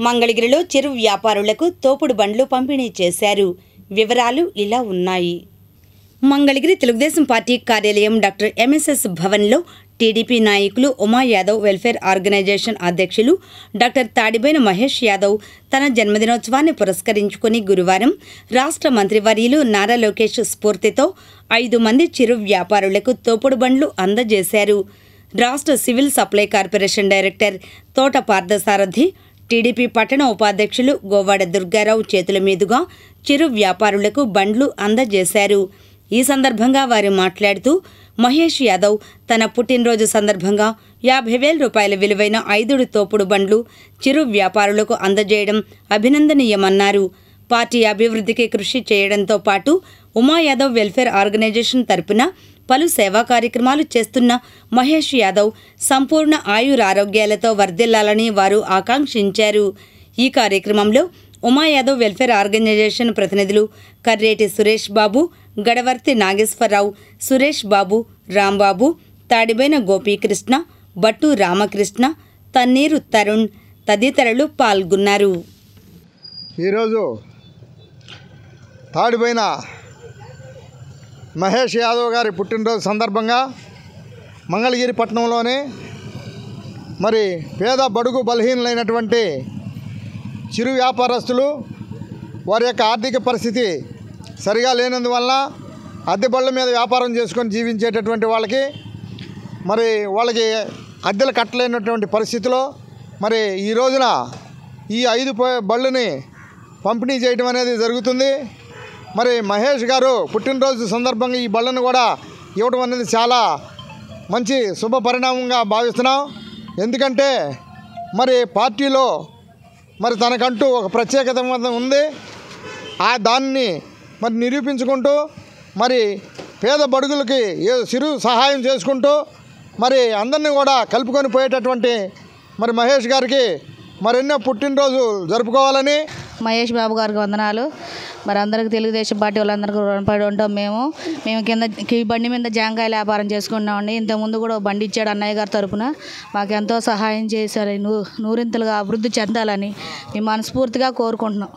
మంగళగిరిలో చిరు వ్యాపారులకు తోపుడు బండ్లు పంపిణీ చేశారు. వివరాలు ఇలా ఉన్నాయి. మంగళగిరి తెలుగుదేశం పార్టీ కార్యాలయం డాక్టర్ ఎంఎస్ఎస్ భవన్లో టీడీపీ నాయకులు ఉమా యాదవ్ వెల్ఫేర్ ఆర్గనైజేషన్ అధ్యక్షులు డాక్టర్ తాడిబోయిన మహేష్ యాదవ్ తన జన్మదినోత్సవాన్ని పురస్కరించుకుని గురువారం రాష్ట్ర మంత్రివర్యులు నారా లోకేష్ స్ఫూర్తితో 5 మంది చిరు వ్యాపారులకు తోపుడు బండ్లు అందజేశారు. రాష్ట్ర సివిల్ సప్లై కార్పొరేషన్ డైరెక్టర్ తోట పార్థసారథి, టీడీపీ పట్టణ ఉపాధ్యక్షులు గోవాడ దుర్గారావు చేతుల మీదుగా చిరు వ్యాపారులకు బండ్లు అందజేశారు. ఈ సందర్భంగా వారు మాట్లాడుతూ మహేష్ యాదవ్ తన పుట్టినరోజు సందర్భంగా 50,000 రూపాయల విలువైన 5 తోపుడు బండ్లు చిరు వ్యాపారులకు అందజేయడం అభినందనీయమన్నారు. పార్టీ అభివృద్ధికి కృషి చేయడంతో పాటు ఉమా యాదవ్ వెల్ఫేర్ ఆర్గనైజేషన్ తరపున పలు సేవా కార్యక్రమాలు చేస్తున్న మహేష్ యాదవ్ సంపూర్ణ ఆయురారోగ్యాలతో వర్ధిల్లాలని వారు ఆకాంక్షించారు. ఈ కార్యక్రమంలో ఉమా యాదవ్ వెల్ఫేర్ ఆర్గనైజేషన్ ప్రతినిధులు కర్రేటి సురేష్ బాబు, గడవర్తి నాగేశ్వరరావు, సురేష్ బాబు, రాంబాబు, తాడిబోయిన గోపీకృష్ణ, బట్టు రామకృష్ణ, తన్నీరు తరుణ్ తదితరులు పాల్గొన్నారు. ఈరోజు తాడిబోయిన మహేష్ యాదవ్ గారి పుట్టినరోజు సందర్భంగా మంగళగిరి పట్టణంలోనే మరి పేద బడుగు బలహీనులైనటువంటి చిరు వ్యాపారస్తులు వారి యొక్క ఆర్థిక పరిస్థితి సరిగా లేనందువల్ల అద్దె బళ్ళ మీద వ్యాపారం చేసుకొని జీవించేటటువంటి వాళ్ళకి మరి వాళ్ళకి అద్దెలు కట్టలేనటువంటి పరిస్థితిలో మరి ఈ రోజున ఈ 5 బళ్ళని పంపిణీ చేయడం అనేది జరుగుతుంది. మరి మహేష్ గారు పుట్టినరోజు సందర్భంగా ఈ బళ్ళను కూడా ఇవ్వడం అనేది చాలా మంచి శుభ పరిణామంగా భావిస్తున్నాం. ఎందుకంటే మరి పార్టీలో మరి తనకంటూ ఒక ప్రత్యేకత ఉంది. దాన్ని మరి నిరూపించుకుంటూ మరి పేద బడుగులకి చిరు సహాయం చేసుకుంటూ మరి అందరినీ కూడా కలుపుకొని పోయేటటువంటి మరి మహేష్ గారికి మరెన్నో పుట్టినరోజు జరుపుకోవాలని. మహేష్ బాబు గారికి వందనాలు. మరి అందరికి తెలుగుదేశం పార్టీ వాళ్ళందరికీ రుణపడి ఉంటాం. మేము కింద ఈ బండి మీద జాంకాయలు వ్యాపారం చేసుకున్నామండి. ఇంతకుముందు కూడా బండి ఇచ్చాడు అన్నయ్య గారి తరపున. మాకు ఎంతో సహాయం చేశారు. నూరింతలుగా అభివృద్ధి చెందాలని మేము మనస్ఫూర్తిగా కోరుకుంటున్నాం.